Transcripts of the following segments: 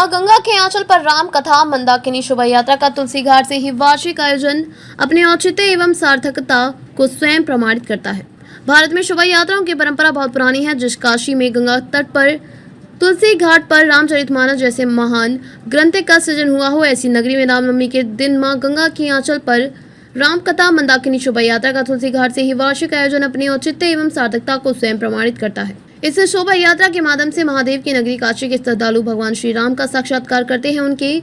मां गंगा के आंचल पर राम कथा मंदाकिनी शोभा यात्रा का तुलसी घाट से ही वार्षिक आयोजन अपने औचित्य एवं सार्थकता को स्वयं प्रमाणित करता है। भारत में शोभा यात्राओं की परंपरा बहुत पुरानी है। जिस काशी में गंगा तट पर तुलसी घाट पर रामचरितमानस जैसे महान ग्रंथ का सृजन हुआ हो, ऐसी नगरी में रामनवमी के दिन मां गंगा की आंचल पर राम कथा मंदाकिनी शोभा यात्रा का तुलसी घाट से ही वार्षिक आयोजन अपने औचित्य एवं सार्थकता को स्वयं प्रमाणित करता है। इस शोभा यात्रा के माध्यम से महादेव की नगरी काशी के श्रद्धालु भगवान श्री राम का साक्षात्कार करते हैं, उनके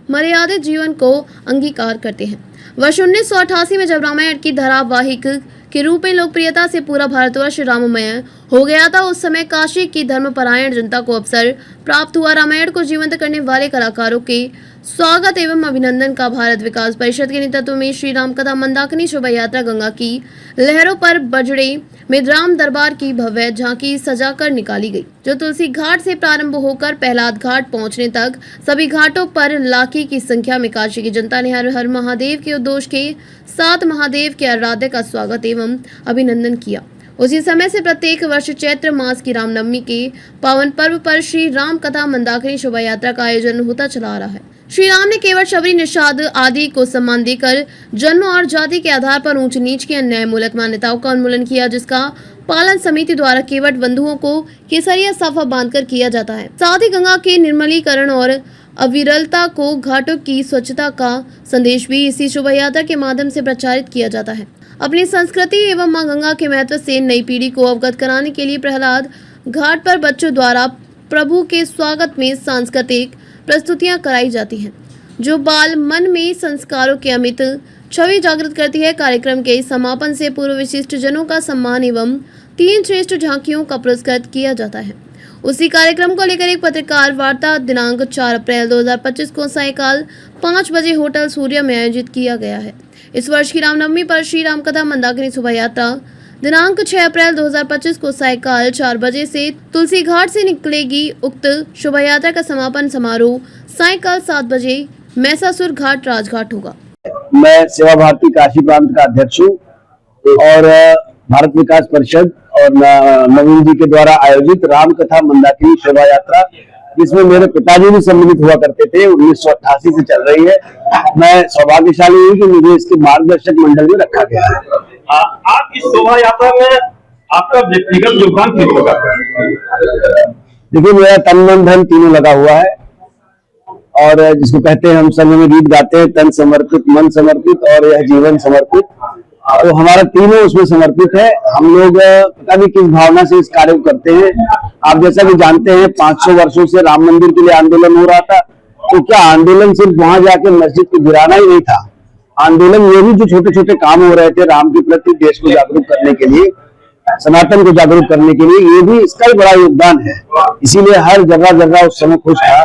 मर्यादित जीवन को अंगीकार करते हैं। वर्ष 1988 में जब रामायण की धारावाहिक के रूप में लोकप्रियता से पूरा भारतवर्ष राममय हो गया था, उस समय काशी की धर्मपरायण जनता को अवसर प्राप्त हुआ रामायण को जीवंत करने वाले कलाकारों के स्वागत एवं अभिनंदन का। भारत विकास परिषद के नेतृत्व में श्री राम कथा मंदाकिनी शोभा यात्रा गंगा की लहरों पर बजड़े में राम दरबार की भव्य झांकी सजाकर निकाली गई, जो तुलसी घाट से प्रारंभ होकर प्रहलाद घाट पहुंचने तक सभी घाटों पर लाखों की संख्या में काशी की जनता ने हर हर महादेव के उद्घोष के साथ महादेव के आराध्य का स्वागत एवं अभिनंदन किया। उसी समय से प्रत्येक वर्ष चैत्र मास की रामनवमी के पावन पर्व पर श्री राम कथा मंदाकिनी शोभा यात्रा का आयोजन होता चला आ रहा है। श्री राम ने केवल शबरी निषाद आदि को सम्मान देकर जन्म और जाति के आधार पर ऊंच नीच की अन्याय मूलक मान्यताओं का उन्मूलन किया, जिसका पालन समिति द्वारा केवट बंधुओं को केसरिया साफा बांधकर किया जाता है। साथ ही गंगा के निर्मलीकरण और अविरलता को घाटों की स्वच्छता का संदेश भी इसी शोभा यात्रा के माध्यम से प्रचारित किया जाता है। अपनी संस्कृति एवं मां गंगा के महत्व से नई पीढ़ी को अवगत कराने के लिए प्रहलाद घाट पर बच्चों द्वारा प्रभु के स्वागत में सांस्कृतिक प्रस्तुतियां कराई जाती हैं, जो बाल मन में संस्कारों की अमित छवि जागृत करती है। कार्यक्रम के समापन से पूर्व विशिष्ट जनों का सम्मान एवं 3 श्रेष्ठ झांकियों का पुरस्कृत किया जाता है। उसी कार्यक्रम को लेकर एक पत्रकार वार्ता दिनांक 4 अप्रैल 2025 को सायकाल 5 बजे होटल सूर्य में आयोजित किया गया है। इस वर्ष की रामनवमी पर श्री राम कथा मंदाकिनी शोभा यात्रा दिनांक 6 अप्रैल 2025 को सायकाल 4 बजे से तुलसी घाट से निकलेगी। उक्त शोभा यात्रा का समापन समारोह सायकाल 7 बजे मैसासुर घाट राजघाट होगा। मैं सेवा भारती काशी प्रांत का अध्यक्ष हूँ और भारत विकास परिषद और नवीन जी के द्वारा आयोजित राम कथा मंदाकिनी शोभा यात्रा, जिसमें मेरे पिताजी भी सम्मिलित हुआ करते थे, 1988 से चल रही है। मैं सौभाग्यशाली हूँ कि मुझे इसके मार्गदर्शक मंडल में रखा गया है। आप इस शोभा यात्रा में आपका व्यक्तिगत योगदान कितना होगा? देखिए, मेरा तन मन धन तीनों लगा हुआ है और जिसको कहते हैं हम संग में गीत गाते हैं, तन समर्पित, मन समर्पित और यह जीवन समर्पित, तो हमारा तीनों उसमें समर्पित है। हम लोग पता नहीं किस भावना से इस कार्य को करते हैं। आप जैसा कि जानते हैं 500 वर्षों से राम मंदिर के लिए आंदोलन हो रहा था, तो क्या आंदोलन सिर्फ वहां जाके मस्जिद को गिराना ही नहीं था। आंदोलन ये भी जो छोटे छोटे काम हो रहे थे राम के प्रति, देश को जागरूक करने के लिए, सनातन को जागरूक करने के लिए, ये भी इसका ही बड़ा योगदान है। इसीलिए हर जगह जगह उस समय खुश था।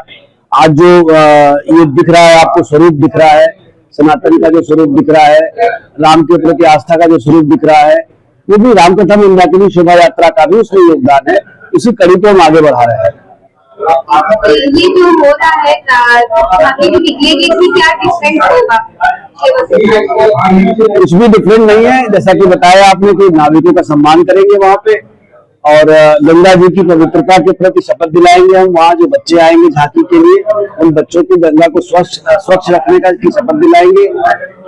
आज जो ये दिख रहा है आपको स्वरूप दिख रहा है, सनातन का जो स्वरूप दिख रहा है, राम के प्रति आस्था का जो स्वरूप दिख रहा है, वो भी राम कथा मंदाकिनी शोभा यात्रा का भी उसमें योगदान है। इसी कड़ी को हम आगे बढ़ा रहे हैं। ये जो हो रहा है क्या डिफरेंट होगा? कुछ भी डिफरेंट नहीं है। जैसा कि बताया आपने कि नागरिकों का सम्मान करेंगे वहाँ पे और गंगा जी की पवित्रता के प्रति शपथ दिलाएंगे हम। वहाँ जो बच्चे आएंगे झांकी के लिए, उन बच्चों को गंगा को स्वच्छ रखने का की शपथ दिलाएंगे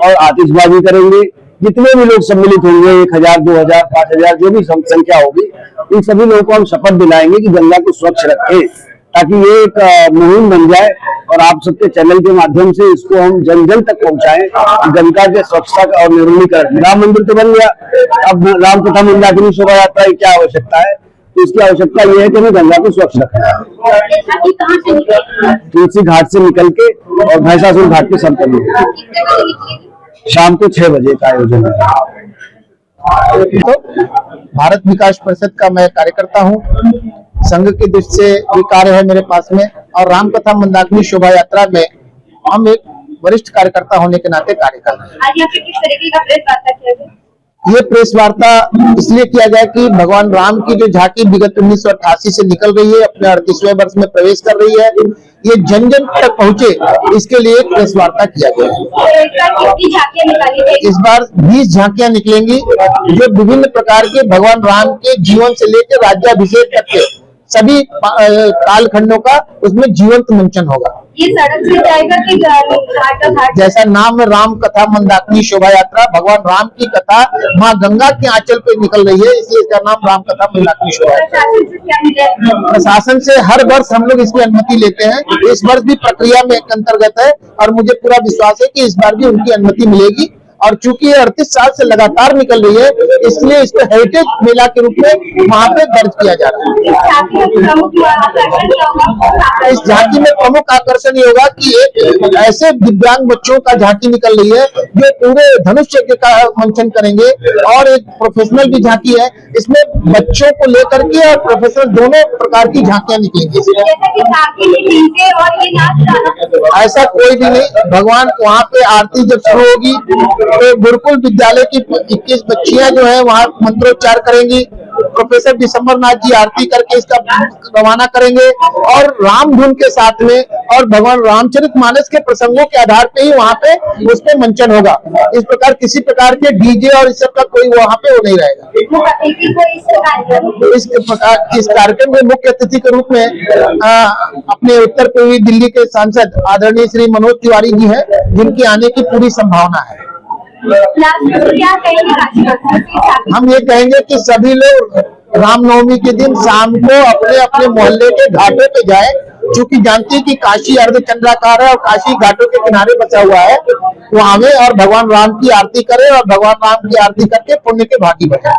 और आतिशबाजी करेंगे। जितने भी लोग सम्मिलित होंगे, 1000, 2000, 5000 जो भी संख्या होगी, इन सभी लोगों को हम शपथ दिलाएंगे कि गंगा को स्वच्छ रखें, ताकि ये एक मुहिम बन जाए और आप सबके चैनल के माध्यम से इसको हम जन जन तक पहुंचाएं। गंगा के स्वच्छता और निर्मलीकरण, राम मंदिर तो बन गया, अब राम कथा मंदाकिनी शोभा यात्रा की क्या आवश्यकता है? तो इसकी आवश्यकता ये है कि हमें गंगा को स्वच्छ रखना है। तुलसी घाट से निकल के और भैंसासुर घाट के संपन्न शाम को 6 बजे का आयोजन है। तो भारत विकास परिषद का मैं कार्यकर्ता हूँ, संघ की दृष्टि से भी कार्य है मेरे पास में, और राम कथा मंदाकिनी शोभा यात्रा में हम एक वरिष्ठ कार्यकर्ता होने के नाते कार्य कर रहे हैं। आज यहाँ पे किस तरीके का प्रेस वार्ता किया गया? ये प्रेस वार्ता इसलिए किया गया कि भगवान राम की जो झांकी विगत 1988 से निकल रही है, अपने 38वें वर्ष में प्रवेश कर रही है, ये जन जन तक पहुंचे, इसके लिए एक प्रेस वार्ता किया गया है। कितनी झांकियां निकाली गई? इस बार 20 झांकियां निकलेंगी, जो विभिन्न प्रकार के भगवान राम के जीवन से लेकर राज्याभिषेक तक के सभी कालखंडों का उसमें जीवंत मंचन होगा। ये सड़क से जाएगा कि घाट घाट? जैसा नाम है राम कथा मंदाकिनी शोभा यात्रा, भगवान राम की कथा माँ गंगा के आंचल पे निकल रही है, इसलिए इसका नाम राम कथा मंदाकिनी शोभा यात्रा। प्रशासन से क्या मिला? प्रशासन से हर वर्ष हम लोग इसकी अनुमति लेते हैं, इस वर्ष भी प्रक्रिया में एक अंतर्गत है और मुझे पूरा विश्वास है कि इस बार भी उनकी अनुमति मिलेगी। और चूंकि ये 38 साल से लगातार निकल रही है, इसलिए इसको हेरिटेज मेला के रूप में वहाँ पे दर्ज किया जा रहा है। इस झांकी में प्रमुख आकर्षण क्या होगा? इस झांकी में प्रमुख आकर्षण ये होगा कि एक ऐसे दिव्यांग बच्चों का झांकी निकल रही है जो पूरे धनुष यज्ञ का मंचन करेंगे, और एक प्रोफेशनल भी झांकी है, इसमें बच्चों को लेकर के और प्रोफेशनल दोनों प्रकार की झांकियां निकलेंगी। जैसा कि झांकी में डीजे और ये नाच गाना, ऐसा कोई भी नहीं, भगवान वहाँ पे आरती जब शुरू होगी तो गुरुकुल विद्यालय की 21 बच्चियां जो है वहाँ मंत्रोच्चार करेंगी, प्रोफेसर दिसंबर नाथ जी आरती करके इसका रवाना करेंगे, और राम धुन के साथ में और भगवान रामचरितमानस के प्रसंगों के आधार पे ही वहाँ पे उस पे मंचन होगा। इस प्रकार किसी प्रकार के डीजे और इस सब का कोई वहाँ पे वो नहीं रहेगा। अतिथि को इस कार्यक्रम में मुख्य अतिथि के रूप में अपने उत्तर पूर्वी दिल्ली के सांसद आदरणीय श्री मनोज तिवारी जी हैं, जिनके आने की पूरी संभावना है। लास्ट में क्या कहेंगे राष्ट्रवासियों से? हम ये कहेंगे कि सभी लोग रामनवमी के दिन शाम को अपने अपने मोहल्ले के घाटों पे जाए, क्योंकि जानती है कि काशी अर्धचंद्राकार है और काशी घाटों के किनारे बचा हुआ है, वहां में और भगवान राम की आरती करें और भगवान राम की आरती करके पुण्य के भागी बने।